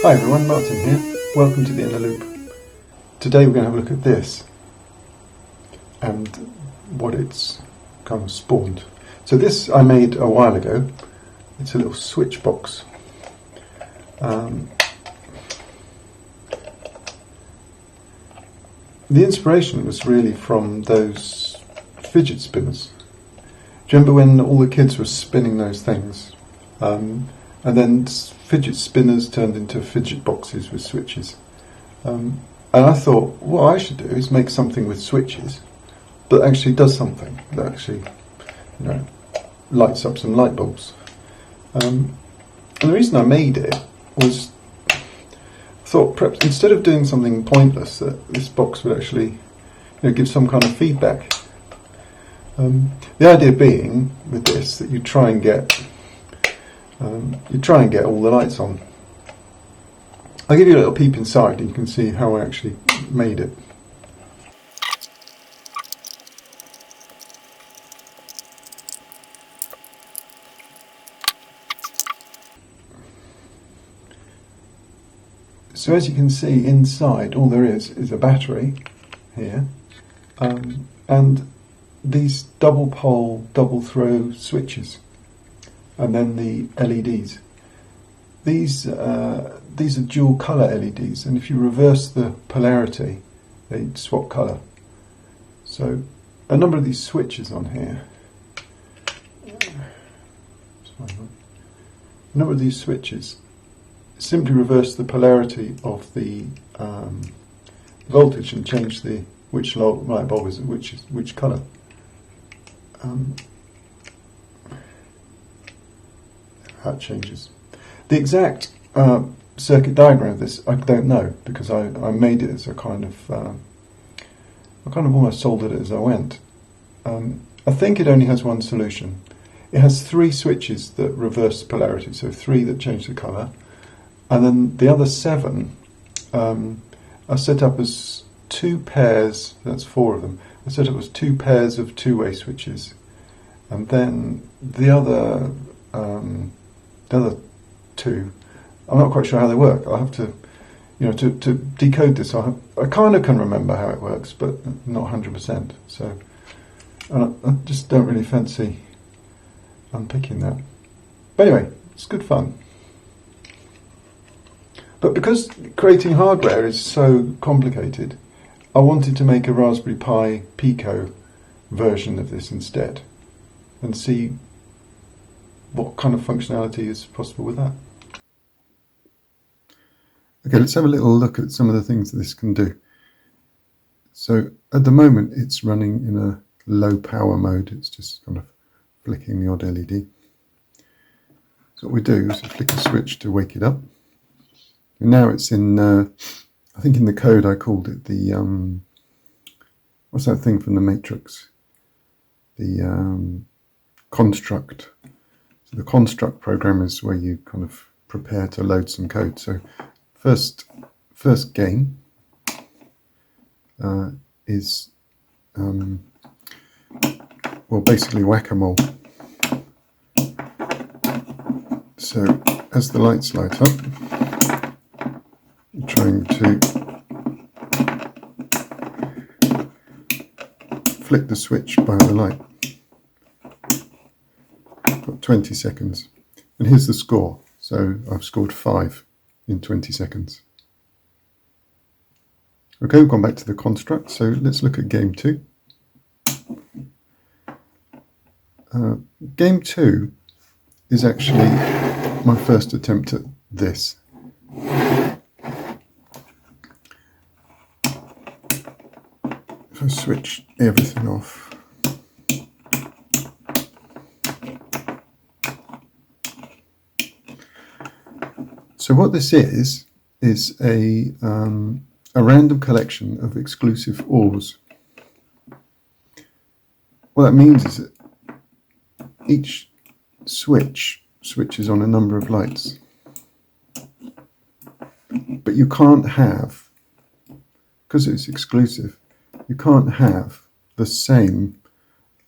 Hi everyone, Martin here. Welcome to the Inner Loop. Today we're going to have a look at this and what it's kind of spawned. So this I made a while ago. It's a little switch box. The inspiration was really from those fidget spinners. Do you remember when all the kids were spinning those things? And then fidget spinners turned into fidget boxes with switches. And I thought, what I should do is make something with switches that actually does something, that actually, lights up some light bulbs. And the reason I made it was, I thought perhaps instead of doing something pointless, that this box would actually give some kind of feedback. The idea being with this that you try and get all the lights on. I'll give you a little peep inside and you can see how I actually made it. So as you can see inside, all there is a battery here and these double pole, double throw switches, and then the LEDs. These are dual colour LEDs, and if you reverse the polarity, they swap colour. So a number of these switches on here, a number of these switches simply reverse the polarity of the voltage and change which light bulb is which colour. How it changes. The exact circuit diagram of this I don't know, because I made it as I kind of almost soldered it as I went. I think it only has one solution. It has 3 switches that reverse polarity, so 3 that change the colour, and then the other 7 are set up as 2 pairs. That's 4 of them. I set up as 2 pairs of two-way switches, and then the other 2, I'm not quite sure how they work. I'll have to, to decode this. I kind of can remember how it works, but not 100%. So I just don't really fancy unpicking that. But anyway, it's good fun. But because creating hardware is so complicated, I wanted to make a Raspberry Pi Pico version of this instead, and see what kind of functionality is possible with that. Okay, let's have a little look at some of the things that this can do. So at the moment it's running in a low power mode. It's just kind of flicking the odd LED. So what we do is we flick a switch to wake it up. And now it's in, I think in the code I called it the, what's that thing from the Matrix? The construct. So the construct program is where you kind of prepare to load some code. So first game is well, basically whack-a-mole. So as the lights light up, I'm trying to flick the switch by the light. Got 20 seconds, and here's the score. So I've scored 5 in 20 seconds. Okay, we've gone back to the construct, so let's look at game 2. Game 2 is actually my first attempt at this. If I switch everything off, so what this is a random collection of exclusive ORs. What that means is that each switch switches on a number of lights, but you can't have, because it's exclusive, you can't have the same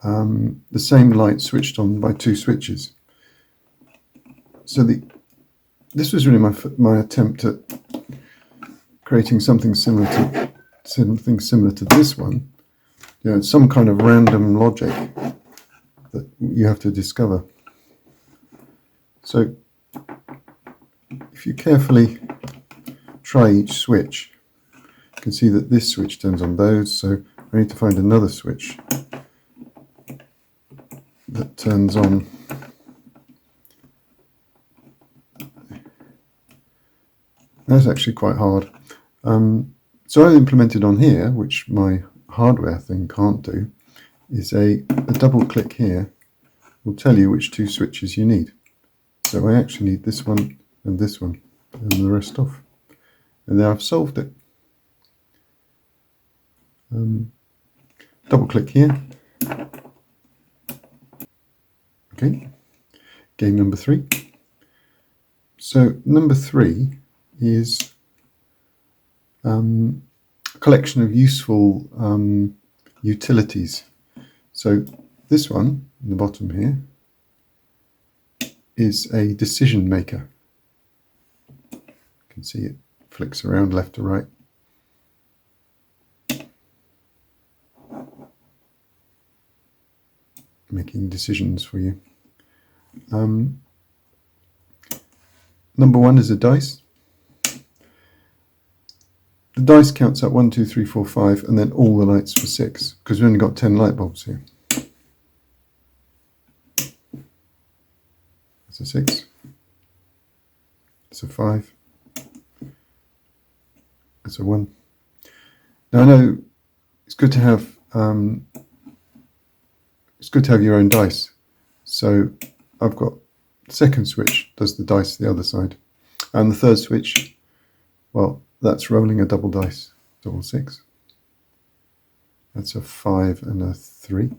light switched on by 2 switches. So this was really my attempt at creating something similar to this one. You know, it's some kind of random logic that you have to discover. So if you carefully try each switch, you can see that this switch turns on those, so I need to find another switch that turns on that's actually quite hard. So I implemented on here, which my hardware thing can't do, is a double click here will tell you which two switches you need. So I actually need this one and the rest off. And now I've solved it. Double click here. Okay, game number 3. So number 3 is a collection of useful utilities. So this one in the bottom here is a decision maker. You can see it flicks around left to right. Making decisions for you. Number 1 is a dice. The dice counts up 1, 2, 3, 4, 5, and then all the lights for 6, because we've only got 10 light bulbs here. That's a 6. That's a 5. That's a 1. Now I know it's good to have your own dice. So I've got the second switch does the dice the other side, and the third switch, well, that's rolling a double dice, double 6. That's a 5 and a 3.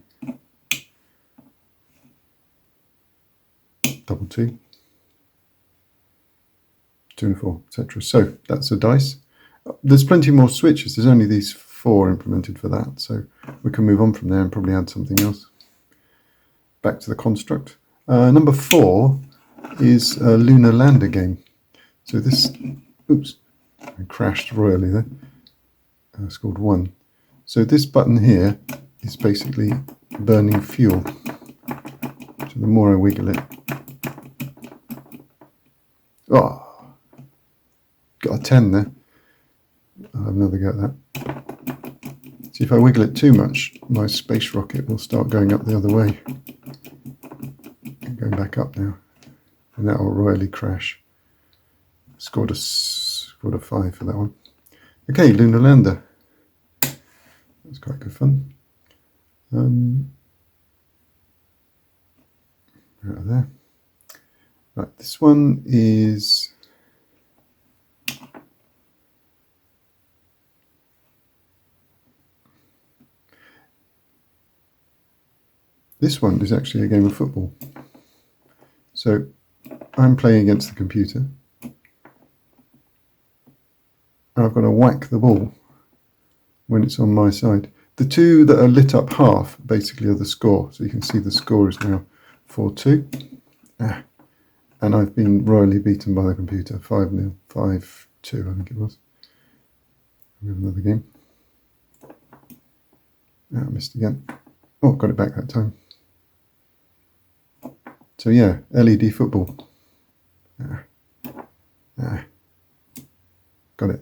Double 2. 2 and a 4, etc. So that's a dice. There's plenty more switches. There's only these 4 implemented for that. So we can move on from there and probably add something else. Back to the construct. Number 4 is a lunar lander game. So this, oops, I crashed royally there. Scored 1. So this button here is basically burning fuel. So the more I wiggle it, oh, got a 10 there. I'll have another go at that. See, if I wiggle it too much, my space rocket will start going up the other way. Going back up now, and that will royally crash. Scored a 5 for that one. Okay, lunar lander. That's quite good fun. Right there. Right, this one is actually a game of football. So I'm playing against the computer. I've got to whack the ball when it's on my side. The two that are lit up half basically are the score. So you can see the score is now 4-2. And I've been royally beaten by the computer. 5-0, 5-2 I think it was. We have another game. I missed again. Oh, got it back that time. So yeah, LED football. Got it.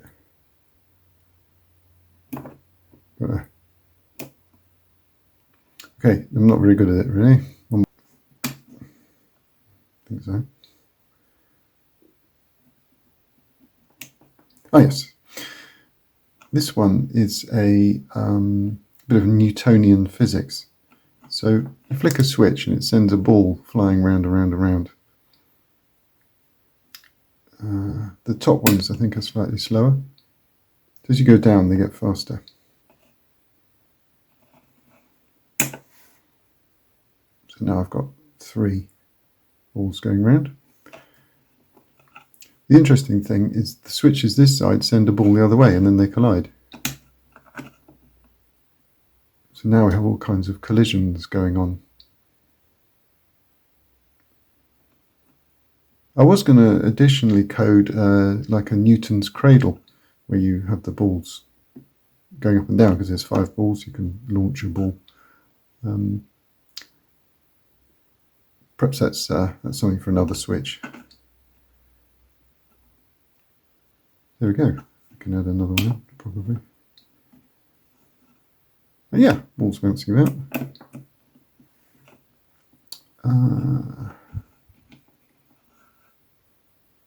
Okay, I'm not very good at it really. I think so. Oh yes. This one is a bit of Newtonian physics. So you flick a switch and it sends a ball flying round, around, around. The top ones I think are slightly slower. So as you go down they get faster. So now I've got 3 balls going round. The interesting thing is the switches this side send a ball the other way and then they collide. So now we have all kinds of collisions going on. I was going to additionally code like a Newton's cradle, where you have the balls going up and down, because there's 5 balls, you can launch a ball. Perhaps that's something for another switch. There we go. I can add another one probably. But yeah, balls bouncing about.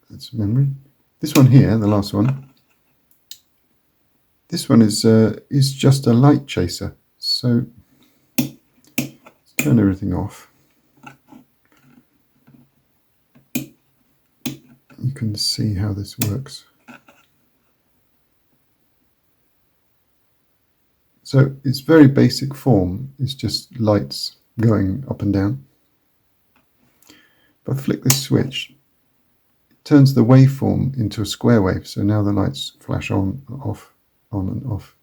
That's memory. This one here, the last one. This one is just a light chaser. So let's turn everything off. You can see how this works. So its very basic form is just lights going up and down. If I flick this switch, it turns the waveform into a square wave. So now the lights flash on, off, on and off,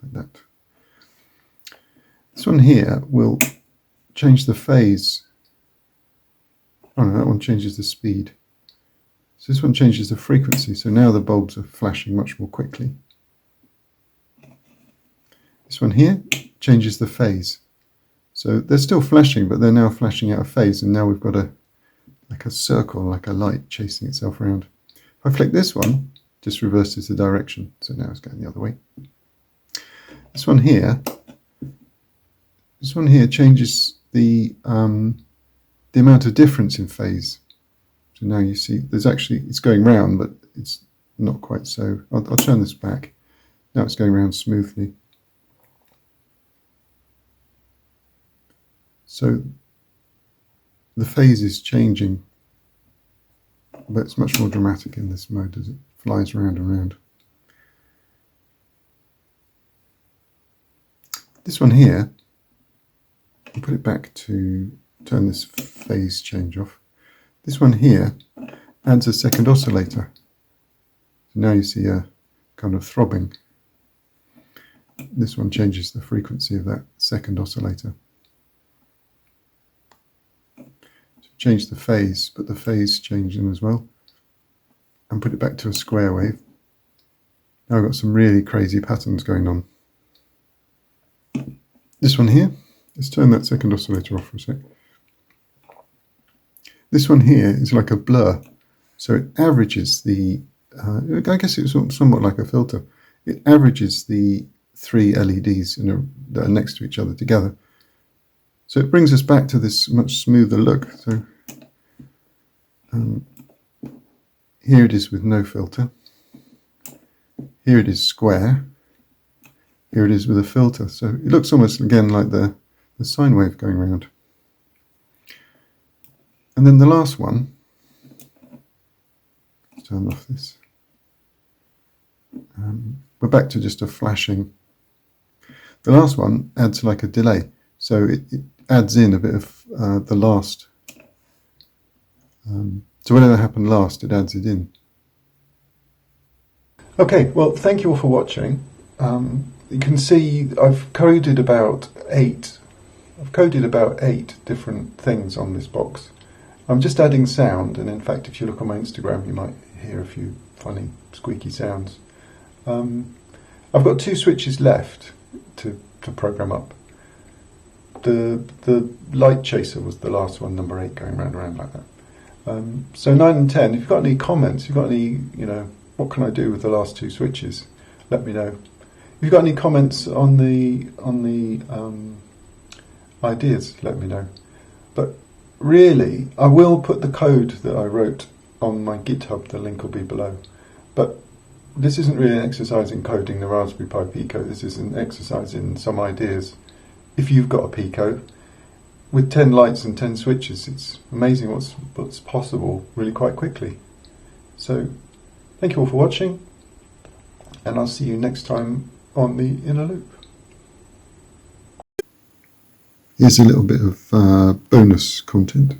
like that. This one here will change the phase. Oh no, that one changes the speed. So this one changes the frequency. So now the bulbs are flashing much more quickly. This one here changes the phase. So they're still flashing, but they're now flashing out of phase, and now we've got like a circle, like a light chasing itself around. If I flick this one, it just reverses the direction. So now it's going the other way. This one here changes the amount of difference in phase. So now you see it's going round, but it's not quite so. I'll turn this back. Now it's going round smoothly. So the phase is changing, but it's much more dramatic in this mode as it flies round and round. This one here, I'll put it back to turn this phase change off. This one here adds a second oscillator. So now you see a kind of throbbing. This one changes the frequency of that second oscillator. Change the phase, put the phase change in as well, and put it back to a square wave. Now I've got some really crazy patterns going on. This one here, let's turn that second oscillator off for a sec. This one here is like a blur, so it averages the, I guess it's somewhat like a filter. It averages the 3 LEDs that are next to each other together. So it brings us back to this much smoother look. So here it is with no filter. Here it is square. Here it is with a filter. So it looks almost again like the sine wave going around. And then the last one, let's turn off this. We're back to just a flashing. The last one adds like a delay. So it adds in a bit of the last. So whatever happened last, it adds it in. Okay, well, thank you all for watching. You can see I've coded about 8 different things on this box. I'm just adding sound, and in fact, if you look on my Instagram, you might hear a few funny squeaky sounds. I've got 2 switches left to program up. The light chaser was the last one, number 8, going round and round like that. So 9 and 10, if you've got any comments, if you've got any, what can I do with the last 2 switches, let me know. If you've got any comments on the ideas, let me know. But really, I will put the code that I wrote on my GitHub, the link will be below. But this isn't really an exercise in coding the Raspberry Pi Pico, this is an exercise in some ideas. If you've got a Pico, with 10 lights and 10 switches, it's amazing what's possible really quite quickly. So, thank you all for watching, and I'll see you next time on the Inner Loop. Here's a little bit of bonus content.